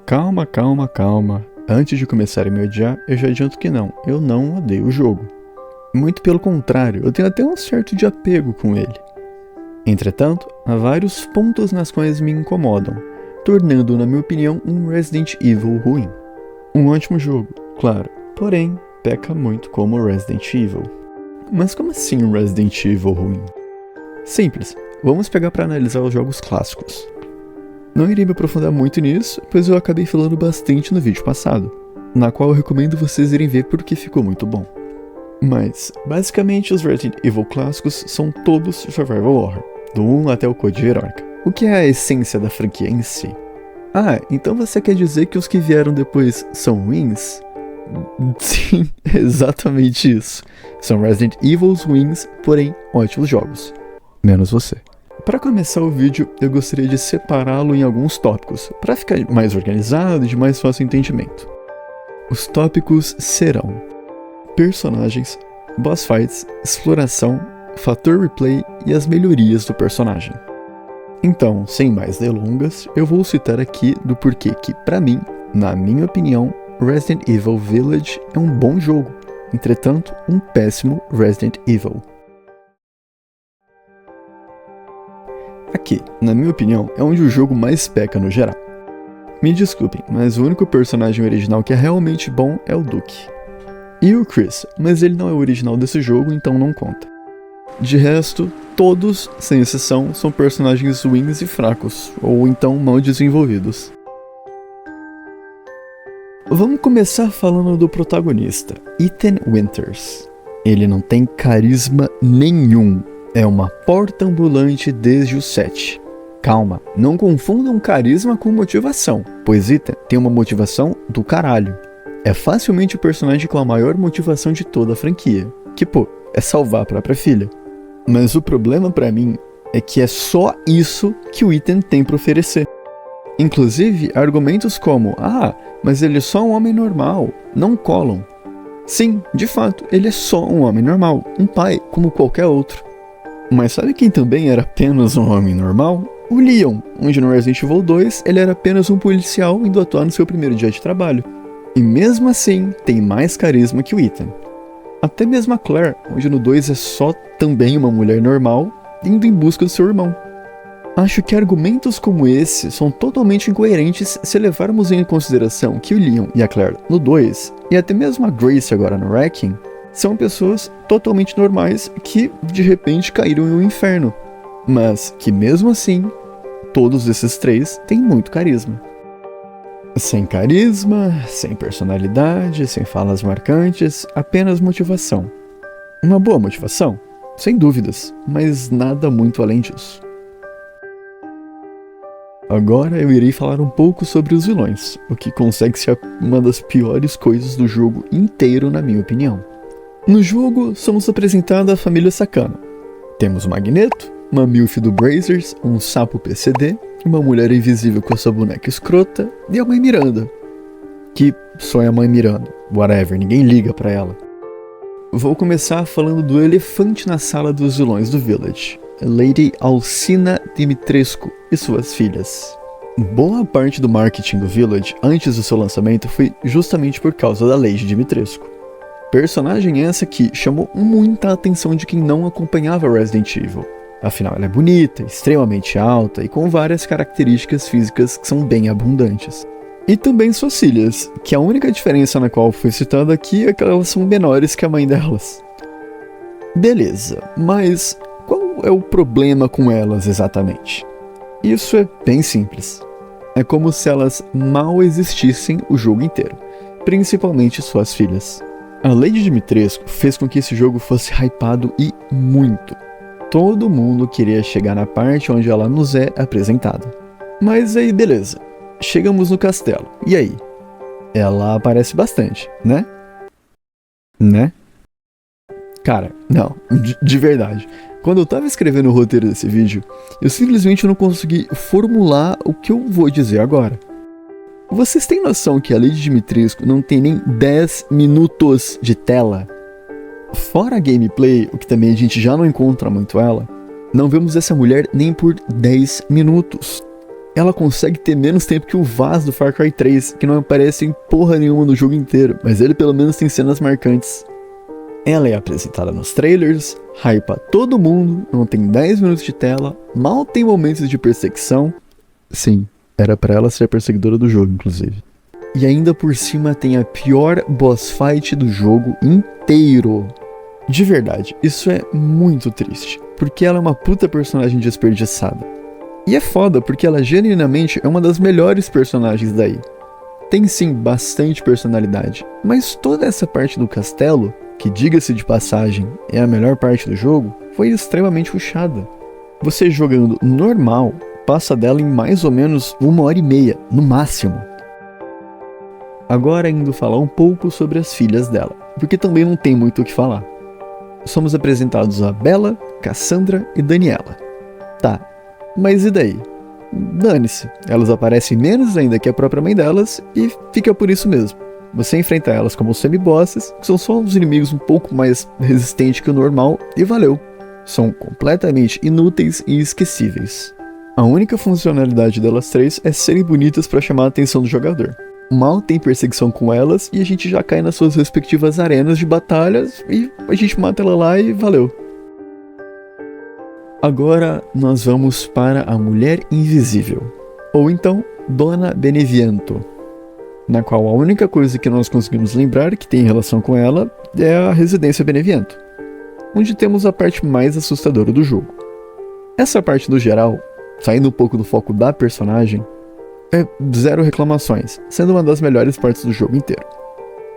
Calma, calma, calma. Antes de começar a me odiar, eu já adianto que não, eu não odeio o jogo. Muito pelo contrário, eu tenho até um certo de apego com ele. Entretanto, há vários pontos nas quais me incomodam, tornando, na minha opinião, um Resident Evil ruim. Um ótimo jogo, claro, porém, peca muito como Resident Evil. Mas como assim um Resident Evil ruim? Simples, vamos pegar para analisar os jogos clássicos. Não irei me aprofundar muito nisso, pois eu acabei falando bastante no vídeo passado, na qual eu recomendo vocês irem ver porque ficou muito bom. Mas, basicamente, os Resident Evil clássicos são todos survival horror, do 1 até o Code Verônica, o que é a essência da franquia em si. Ah, então você quer dizer que os que vieram depois são ruins? Sim, exatamente isso. São Resident Evil ruins, porém ótimos jogos. Menos você. Para começar o vídeo, eu gostaria de separá-lo em alguns tópicos, para ficar mais organizado e de mais fácil entendimento. Os tópicos serão personagens, boss fights, exploração, fator replay e as melhorias do personagem. Então, sem mais delongas, eu vou citar aqui do porquê que, para mim, na minha opinião, Resident Evil Village é um bom jogo, entretanto, um péssimo Resident Evil. Aqui, na minha opinião, é onde o jogo mais peca no geral. Me desculpem, mas o único personagem original que é realmente bom é o Duke. E o Chris, mas ele não é o original desse jogo, então não conta. De resto, todos, sem exceção, são personagens ruins e fracos, ou então mal desenvolvidos. Vamos começar falando do protagonista, Ethan Winters. Ele não tem carisma nenhum. É uma porta ambulante desde o 7. Calma, não confundam carisma com motivação, pois Ethan tem uma motivação do caralho. É facilmente o personagem com a maior motivação de toda a franquia, que é salvar a própria filha. Mas o problema pra mim é que é só isso que o Ethan tem pra oferecer. Inclusive, argumentos como, mas ele é só um homem normal, não colam. Sim, de fato, ele é só um homem normal, um pai como qualquer outro. Mas sabe quem também era apenas um homem normal? O Leon, onde no Resident Evil 2 ele era apenas um policial indo atuar no seu primeiro dia de trabalho. E mesmo assim, tem mais carisma que o Ethan. Até mesmo a Claire, onde no 2 é só também uma mulher normal, indo em busca do seu irmão. Acho que argumentos como esse são totalmente incoerentes se levarmos em consideração que o Leon e a Claire no 2, e até mesmo a Grace agora no Wrecking, são pessoas totalmente normais que, de repente, caíram em um inferno. Mas que, mesmo assim, todos esses três têm muito carisma. Sem carisma, sem personalidade, sem falas marcantes, apenas motivação. Uma boa motivação? Sem dúvidas, mas nada muito além disso. Agora eu irei falar um pouco sobre os vilões, o que consegue ser uma das piores coisas do jogo inteiro, na minha opinião. No jogo, somos apresentados a família Sakana. Temos o Magneto, uma milf do Brazers, um sapo PCD, uma mulher invisível com a sua boneca escrota e a mãe Miranda. Que só é a mãe Miranda, whatever, ninguém liga pra ela. Vou começar falando do elefante na sala dos vilões do Village, Lady Alcina Dimitrescu e suas filhas. Boa parte do marketing do Village antes do seu lançamento foi justamente por causa da Lady Dimitrescu. Personagem essa que chamou muita atenção de quem não acompanhava Resident Evil. Afinal, ela é bonita, extremamente alta e com várias características físicas que são bem abundantes. E também suas filhas, que a única diferença na qual foi citada aqui é que elas são menores que a mãe delas. Beleza, mas qual é o problema com elas exatamente? Isso é bem simples. É como se elas mal existissem o jogo inteiro, principalmente suas filhas. A Lady Dimitrescu fez com que esse jogo fosse hypado e muito. Todo mundo queria chegar na parte onde ela nos é apresentada. Mas aí beleza, chegamos no castelo, e aí? Ela aparece bastante, né? Né? Cara, não, de verdade. Quando eu tava escrevendo o roteiro desse vídeo, eu simplesmente não consegui formular o que eu vou dizer agora. Vocês têm noção que a Lady Dimitrescu não tem nem 10 minutos de tela? Fora a gameplay, o que também a gente já não encontra muito ela, não vemos essa mulher nem por 10 minutos. ela consegue ter menos tempo que o Vaz do Far Cry 3, que não aparece em porra nenhuma no jogo inteiro, mas ele pelo menos tem cenas marcantes. Ela é apresentada nos trailers, hypa todo mundo, não tem 10 minutos de tela, mal tem momentos de perseguição. Sim, era pra ela ser a perseguidora do jogo, inclusive. E ainda por cima tem a pior boss fight do jogo inteiro. De verdade, isso é muito triste, porque ela é uma puta personagem desperdiçada. E é foda, porque ela genuinamente é uma das melhores personagens daí. Tem sim bastante personalidade, mas toda essa parte do castelo, que diga-se de passagem é a melhor parte do jogo, foi extremamente rushada. Você jogando normal, passa dela em mais ou menos 1h30, no máximo. Agora indo falar um pouco sobre as filhas dela, porque também não tem muito o que falar. Somos apresentados a Bella, Cassandra e Daniela. Tá, mas e daí? Dane-se, elas aparecem menos ainda que a própria mãe delas e fica por isso mesmo. Você enfrenta elas como semi-bosses, que são só uns inimigos um pouco mais resistentes que o normal, e valeu. São completamente inúteis e esquecíveis. A única funcionalidade delas três é serem bonitas para chamar a atenção do jogador. Mal tem perseguição com elas e a gente já cai nas suas respectivas arenas de batalhas e a gente mata ela lá e valeu. Agora nós vamos para a Mulher Invisível, ou então Dona Beneviento, na qual a única coisa que nós conseguimos lembrar que tem relação com ela é a Residência Beneviento, onde temos a parte mais assustadora do jogo. Essa parte do geral, saindo um pouco do foco da personagem, é zero reclamações, sendo uma das melhores partes do jogo inteiro.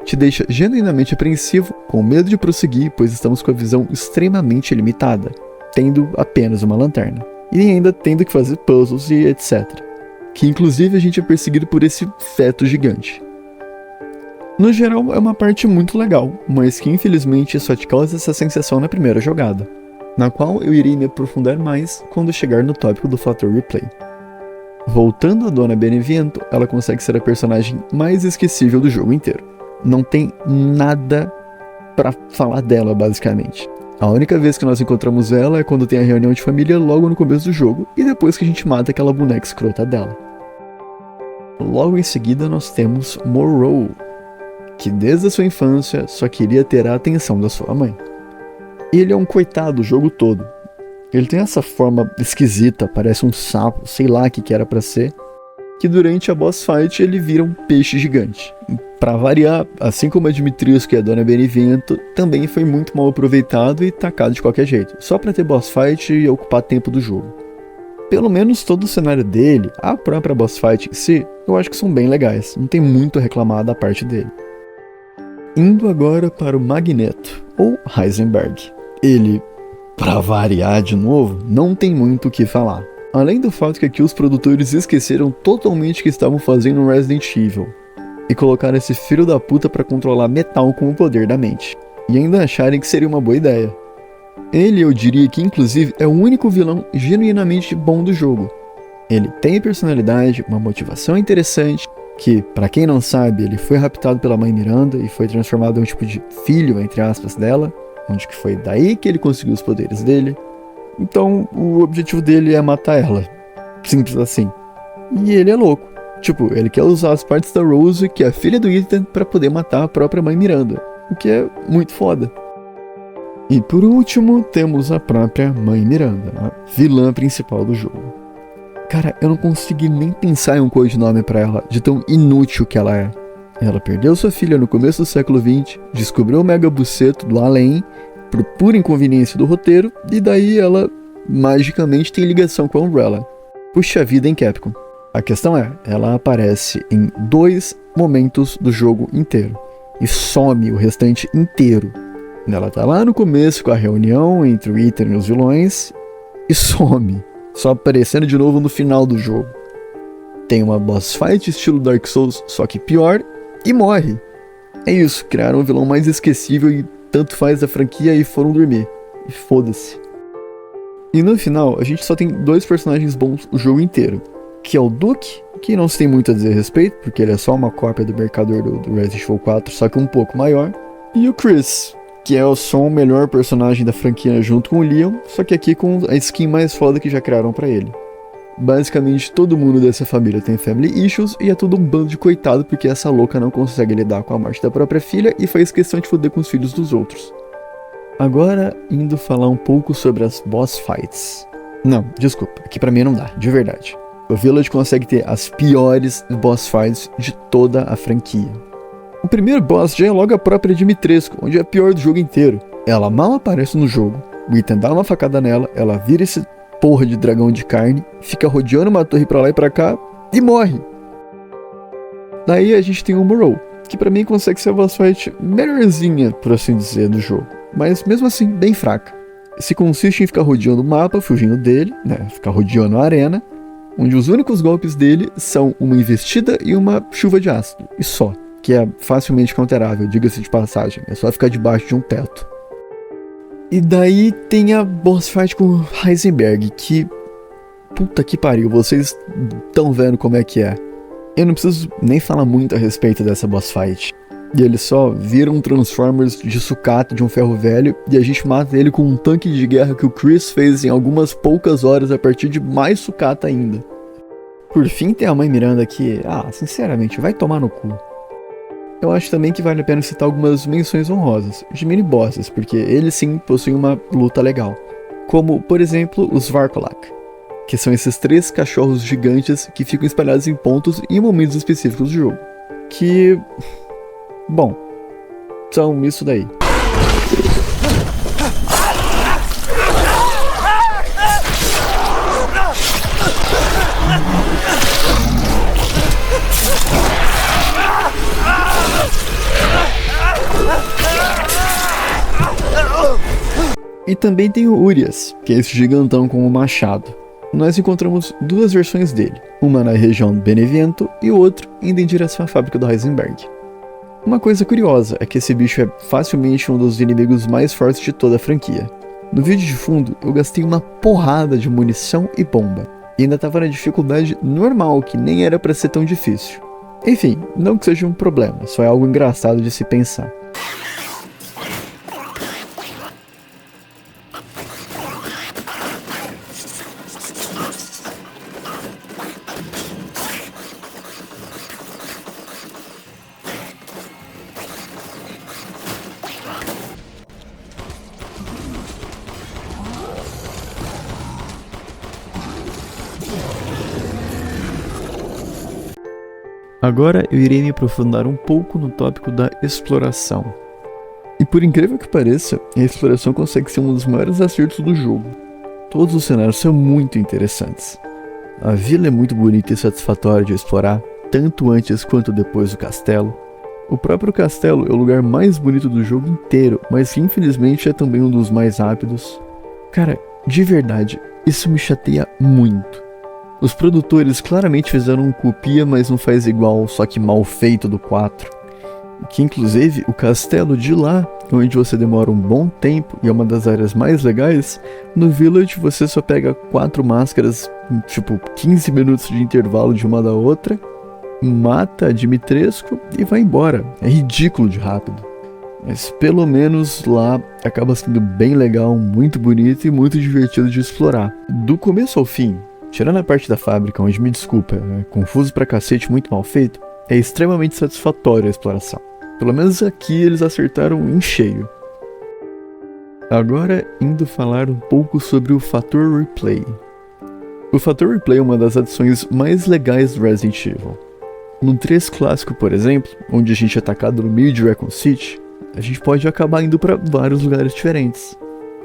Te deixa genuinamente apreensivo, com medo de prosseguir, pois estamos com a visão extremamente limitada, tendo apenas uma lanterna, e ainda tendo que fazer puzzles e etc. Que inclusive a gente é perseguido por esse feto gigante. No geral é uma parte muito legal, mas que infelizmente só te causa essa sensação na primeira jogada, na qual eu irei me aprofundar mais quando chegar no tópico do fator replay. Voltando a Dona Beneviento, ela consegue ser a personagem mais esquecível do jogo inteiro. Não tem nada pra falar dela basicamente. A única vez que nós encontramos ela é quando tem a reunião de família logo no começo do jogo e depois que a gente mata aquela boneca escrota dela. Logo em seguida nós temos Morrow, que desde a sua infância só queria ter a atenção da sua mãe. Ele é um coitado o jogo todo. Ele tem essa forma esquisita, parece um sapo, sei lá o que era pra ser, que durante a boss fight ele vira um peixe gigante. Pra variar, assim como a Dimitrios, que é a Dona Beneviento, também foi muito mal aproveitado e tacado de qualquer jeito, só pra ter boss fight e ocupar tempo do jogo. Pelo menos todo o cenário dele, a própria boss fight em si, eu acho que são bem legais, não tem muito a reclamar da parte dele. Indo agora para o Magneto, ou Heisenberg. Ele, pra variar de novo, não tem muito o que falar. Além do fato que aqui os produtores esqueceram totalmente que estavam fazendo um Resident Evil e colocaram esse filho da puta pra controlar metal com o poder da mente, e ainda acharem que seria uma boa ideia. Ele, eu diria que inclusive é o único vilão genuinamente bom do jogo. Ele tem personalidade, uma motivação interessante, que, pra quem não sabe, ele foi raptado pela mãe Miranda e foi transformado em um tipo de filho, entre aspas, dela, onde que foi daí que ele conseguiu os poderes dele. Então, o objetivo dele é matar ela. Simples assim. E ele é louco. Tipo, ele quer usar as partes da Rose, que é a filha do Ethan, pra poder matar a própria mãe Miranda. O que é muito foda. E por último, temos a própria mãe Miranda, a vilã principal do jogo. Cara, eu não consegui nem pensar em um codinome pra ela, de tão inútil que ela é. Ela perdeu sua filha no começo do século XX, descobriu o Mega Buceto do além, por pura inconveniência do roteiro, e daí ela magicamente tem ligação com a Umbrella. Puxa vida em Capcom. A questão é, ela aparece em 2 momentos do jogo inteiro, e some o restante inteiro. Ela tá lá no começo com a reunião entre o Ethan e os vilões, e some, só aparecendo de novo no final do jogo. Tem uma boss fight estilo Dark Souls, só que pior, e morre. É isso, criaram um vilão mais esquecível e tanto faz da franquia e foram dormir. E foda-se. E no final, a gente só tem 2 personagens bons o jogo inteiro. Que é o Duke, que não se tem muito a dizer a respeito, porque ele é só uma cópia do Mercador do Resident Evil 4, só que um pouco maior. E o Chris, que é só o melhor personagem da franquia junto com o Leon, só que aqui com a skin mais foda que já criaram pra ele. basicamente todo mundo dessa família tem family issues e é tudo um bando de coitado porque essa louca não consegue lidar com a morte da própria filha e faz questão de foder com os filhos dos outros. Agora, indo falar um pouco sobre as boss fights. Não, desculpa, aqui pra mim não dá, de verdade. O Village consegue ter as piores boss fights de toda a franquia. O primeiro boss já é logo a própria Dimitrescu, onde é a pior do jogo inteiro. Ela mal aparece no jogo, o Ethan dá uma facada nela, ela vira esse porra de dragão de carne, fica rodeando uma torre pra lá e pra cá e morre. Daí a gente tem o Morrow, que pra mim consegue ser a boss fight melhorzinha, por assim dizer, do jogo. Mas mesmo assim, bem fraca. Se consiste em ficar rodeando o mapa, fugindo dele, ficar rodeando a arena, onde os únicos golpes dele são uma investida e uma chuva de ácido, e só, que é facilmente counterável, diga-se de passagem, é só ficar debaixo de um teto. E daí tem a boss fight com Heisenberg, que... puta que pariu, vocês estão vendo como é que é. Eu não preciso nem falar muito a respeito dessa boss fight. E ele só vira um Transformers de sucata de um ferro velho e a gente mata ele com um tanque de guerra que o Chris fez em algumas poucas horas a partir de mais sucata ainda. Por fim tem a mãe Miranda que, sinceramente, vai tomar no cu. Eu acho também que vale a pena citar algumas menções honrosas, de mini-bosses, porque eles sim possuem uma luta legal. Como, por exemplo, os Varkolak, que são esses 3 cachorros gigantes que ficam espalhados em pontos e em momentos específicos do jogo. Que... bom, são isso daí. E também tem o Urias, que é esse gigantão com o machado. Nós encontramos 2 versões dele, uma na região do Benevento e o outro indo em direção à fábrica do Heisenberg. Uma coisa curiosa é que esse bicho é facilmente um dos inimigos mais fortes de toda a franquia. No vídeo de fundo eu gastei uma porrada de munição e bomba, e ainda estava na dificuldade normal, que nem era para ser tão difícil. Enfim, não que seja um problema, só é algo engraçado de se pensar. Agora eu irei me aprofundar um pouco no tópico da exploração. E por incrível que pareça, a exploração consegue ser um dos maiores acertos do jogo. Todos os cenários são muito interessantes. A vila é muito bonita e satisfatória de explorar, tanto antes quanto depois do castelo. O próprio castelo é o lugar mais bonito do jogo inteiro, mas que infelizmente é também um dos mais rápidos. Cara, de verdade, isso me chateia muito. Os produtores claramente fizeram um copia, mas não faz igual, só que mal feito do 4. Que inclusive o castelo de lá, onde você demora um bom tempo e é uma das áreas mais legais, no Village você só pega 4 máscaras, tipo 15 minutos de intervalo de uma da outra, mata a Dimitrescu e vai embora. É ridículo de rápido. Mas pelo menos lá acaba sendo bem legal, muito bonito e muito divertido de explorar. Do começo ao fim, tirando a parte da fábrica, onde, me desculpa, é confuso pra cacete, muito mal feito, é extremamente satisfatória a exploração. Pelo menos aqui eles acertaram em cheio. Agora, indo falar um pouco sobre o fator replay. O fator replay é uma das adições mais legais do Resident Evil. No 3 clássico, por exemplo, onde a gente é atacado no meio de Raccoon City, a gente pode acabar indo para vários lugares diferentes.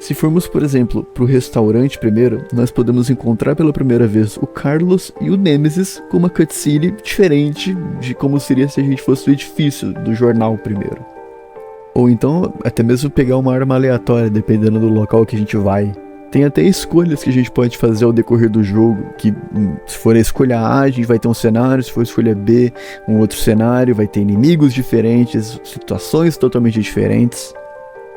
Se formos, por exemplo, para o restaurante primeiro, nós podemos encontrar pela primeira vez o Carlos e o Nemesis com uma cutscene diferente de como seria se a gente fosse no edifício do jornal primeiro. Ou então, até mesmo pegar uma arma aleatória, dependendo do local que a gente vai. Tem até escolhas que a gente pode fazer ao decorrer do jogo, que se for a escolha A, a gente vai ter um cenário, se for a escolha B, um outro cenário, vai ter inimigos diferentes, situações totalmente diferentes.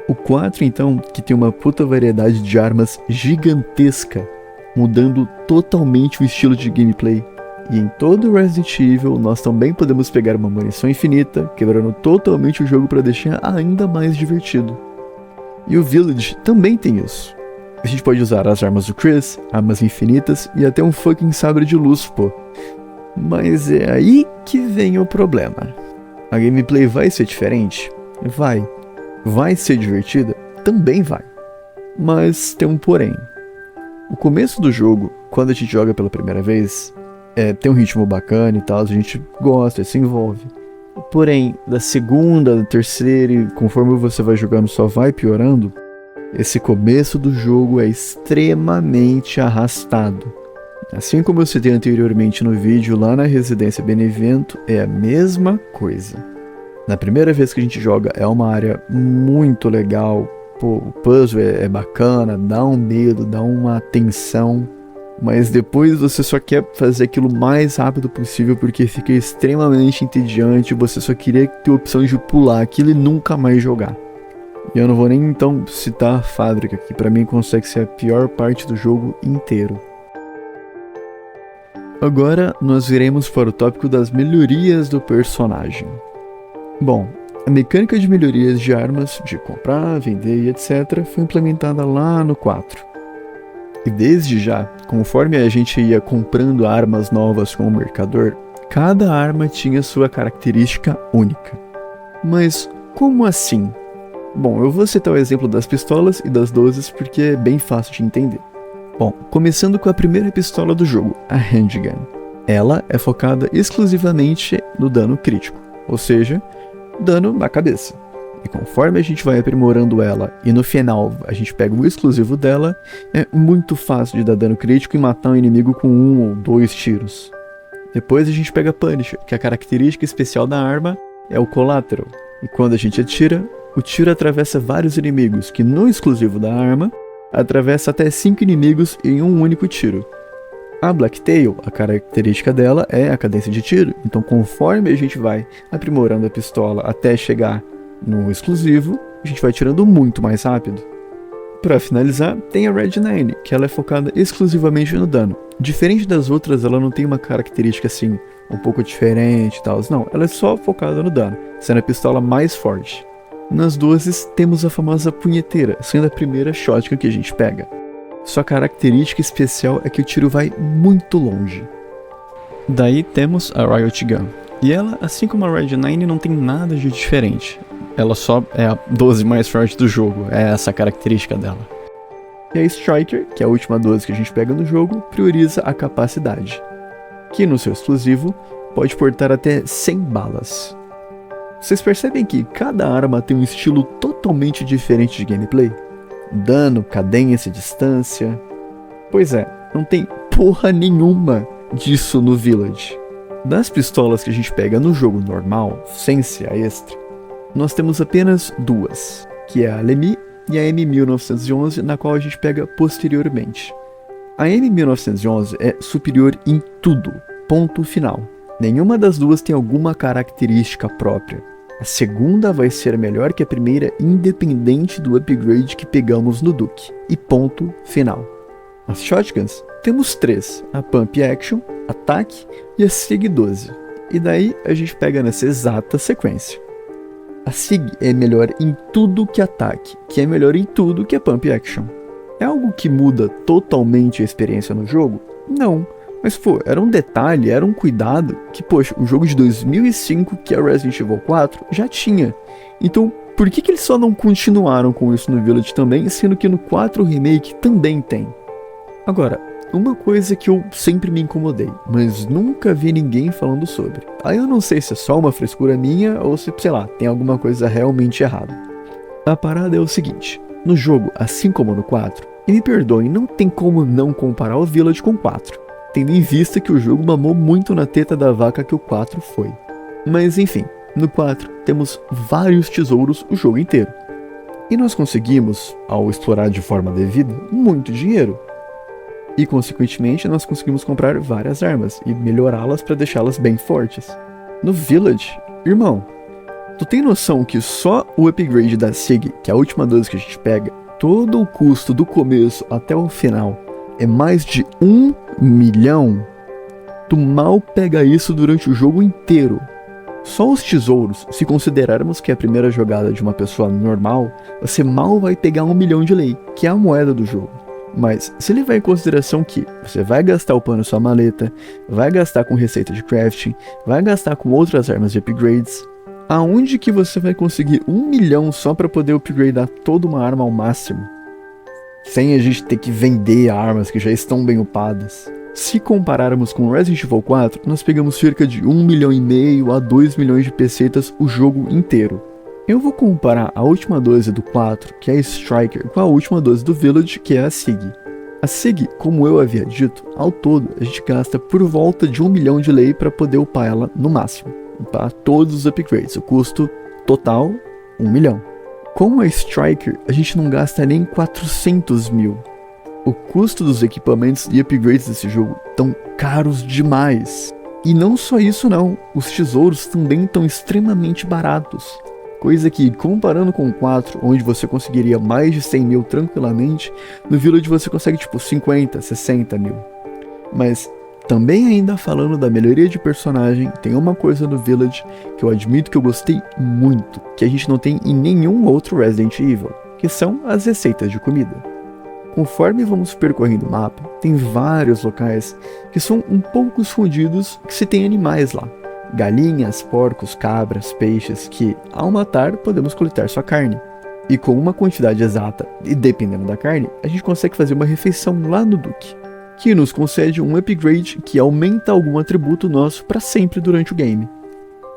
O 4, então, que tem uma puta variedade de armas gigantesca, mudando totalmente o estilo de gameplay. E em todo Resident Evil, nós também podemos pegar uma munição infinita, quebrando totalmente o jogo para deixar ainda mais divertido. E o Village também tem isso. A gente pode usar as armas do Chris, armas infinitas e até um fucking sabre de luz, pô. Mas é aí que vem o problema. A gameplay vai ser diferente? Vai. Vai ser divertida? Também vai. Mas tem um porém. O começo do jogo, quando a gente joga pela primeira vez, tem um ritmo bacana e tal, a gente gosta, se envolve. Porém, da segunda, da terceira, e conforme você vai jogando só vai piorando, esse começo do jogo é extremamente arrastado. Assim como eu citei anteriormente no vídeo, lá na Residência Benevento é a mesma coisa. Na primeira vez que a gente joga é uma área muito legal, pô, o puzzle é bacana, dá um medo, dá uma tensão, mas depois você só quer fazer aquilo o mais rápido possível porque fica extremamente entediante, você só queria ter a opção de pular aquilo e nunca mais jogar. E eu não vou nem então citar a fábrica, que pra mim consegue ser a pior parte do jogo inteiro. Agora nós viremos para o tópico das melhorias do personagem. Bom, a mecânica de melhorias de armas, de comprar, vender e etc. foi implementada lá no 4. E desde já, conforme a gente ia comprando armas novas com o mercador, cada arma tinha sua característica única. Mas como assim? Bom, eu vou citar o exemplo das pistolas e das 12 porque é bem fácil de entender. Bom, começando com a primeira pistola do jogo, a Handgun. Ela é focada exclusivamente no dano crítico, ou seja, dano na cabeça. E conforme a gente vai aprimorando ela e no final a gente pega o exclusivo dela, é muito fácil de dar dano crítico e matar um inimigo com 1 ou 2 tiros. Depois a gente pega a Punisher, que a característica especial da arma é o Collateral. E quando a gente atira, o tiro atravessa vários inimigos, que no exclusivo da arma, atravessa até 5 inimigos em um único tiro. A Blacktail, a característica dela é a cadência de tiro, então conforme a gente vai aprimorando a pistola até chegar no exclusivo, a gente vai tirando muito mais rápido. Para finalizar, tem a Red 9, que ela é focada exclusivamente no dano. Diferente das outras, ela não tem uma característica assim, um pouco diferente e tal, não, ela é só focada no dano, sendo a pistola mais forte. Nas 12 temos a famosa punheteira, sendo a primeira shotgun que a gente pega. Sua característica especial é que o tiro vai muito longe. Daí temos a Riot Gun. E ela, assim como a Red 9, não tem nada de diferente. Ela só é a 12 mais forte do jogo, é essa a característica dela. E a Striker, que é a última 12 que a gente pega no jogo, prioriza a capacidade, que no seu exclusivo pode portar até 100 balas. Vocês percebem que cada arma tem um estilo totalmente diferente de gameplay? Dano, cadência, distância. Pois é, não tem porra nenhuma disso no Village. Das pistolas que a gente pega no jogo normal, sem ser a extra, nós temos apenas 2, que é a LMI e a M1911, na qual a gente pega posteriormente. A M1911 é superior em tudo, ponto final. Nenhuma das duas tem alguma característica própria. A segunda vai ser melhor que a primeira, independente do upgrade que pegamos no Duke. E ponto final. As shotguns, temos 3, a Pump Action, a TAC e a SIG 12. E daí a gente pega nessa exata sequência. A SIG é melhor em tudo que a TAC, que é melhor em tudo que a Pump Action. É algo que muda totalmente a experiência no jogo? Não. Mas pô, era um detalhe, era um cuidado que, poxa, o jogo de 2005, que é Resident Evil 4, já tinha. Então, por que eles só não continuaram com isso no Village também, sendo que no 4 Remake também tem? Agora, uma coisa que eu sempre me incomodei, mas nunca vi ninguém falando sobre. Aí eu não sei se é só uma frescura minha ou se, sei lá, tem alguma coisa realmente errada. A parada é o seguinte, no jogo, assim como no 4, e me perdoem, não tem como não comparar o Village com o 4. Tendo em vista que o jogo mamou muito na teta da vaca que o 4 foi. Mas enfim, no 4 temos vários tesouros o jogo inteiro. E nós conseguimos, ao explorar de forma devida, muito dinheiro. E consequentemente nós conseguimos comprar várias armas e melhorá-las para deixá-las bem fortes. No Village, irmão, tu tem noção que só o upgrade da SIG, que é a última 12 que a gente pega, todo o custo do começo até o final é mais de 1 milhão? Tu mal pega isso durante o jogo inteiro. Só os tesouros, se considerarmos que é a primeira jogada de uma pessoa normal, você mal vai pegar 1 milhão de lei, que é a moeda do jogo. Mas se levar em consideração que você vai gastar upando sua maleta, vai gastar com receita de crafting, vai gastar com outras armas de upgrades, aonde que você vai conseguir 1 milhão só para poder upgradear toda uma arma ao máximo? Sem a gente ter que vender armas que já estão bem upadas. Se compararmos com Resident Evil 4, nós pegamos cerca de 1,5 milhão a 2 milhões de pesetas o jogo inteiro. Eu vou comparar a última dose do 4, que é a Striker, com a última dose do Village, que é a SIG. A SIG, como eu havia dito, ao todo a gente gasta por volta de 1 milhão de lei para poder upar ela no máximo. Upar todos os upgrades, o custo total 1 milhão. Com a Striker, a gente não gasta nem 400 mil. O custo dos equipamentos e upgrades desse jogo estão caros demais. E não só isso não, os tesouros também estão extremamente baratos. Coisa que, comparando com o 4, onde você conseguiria mais de 100 mil tranquilamente, no Village você consegue tipo 50, 60 mil. Mas também ainda falando da melhoria de personagem, tem uma coisa no Village que eu admito que eu gostei muito, que a gente não tem em nenhum outro Resident Evil, que são as receitas de comida. Conforme vamos percorrendo o mapa, tem vários locais que são um pouco escondidos que se tem animais lá. Galinhas, porcos, cabras, peixes que, ao matar, podemos coletar sua carne. E com uma quantidade exata, e dependendo da carne, a gente consegue fazer uma refeição lá no Duke, que nos concede um upgrade que aumenta algum atributo nosso para sempre durante o game.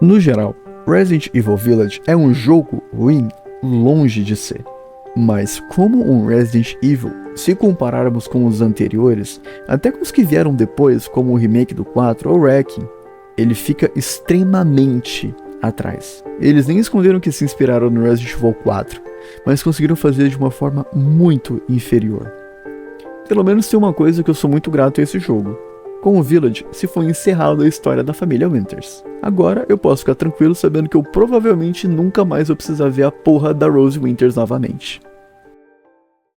No geral, Resident Evil Village é um jogo ruim, longe de ser. Mas como um Resident Evil, se compararmos com os anteriores, até com os que vieram depois, como o remake do 4 ou Wrecking, ele fica extremamente atrás. Eles nem esconderam que se inspiraram no Resident Evil 4, mas conseguiram fazer de uma forma muito inferior. Pelo menos tem uma coisa que eu sou muito grato a esse jogo. Com o Village, se foi encerrada a história da família Winters. Agora eu posso ficar tranquilo sabendo que eu provavelmente nunca mais vou precisar ver a porra da Rose Winters novamente.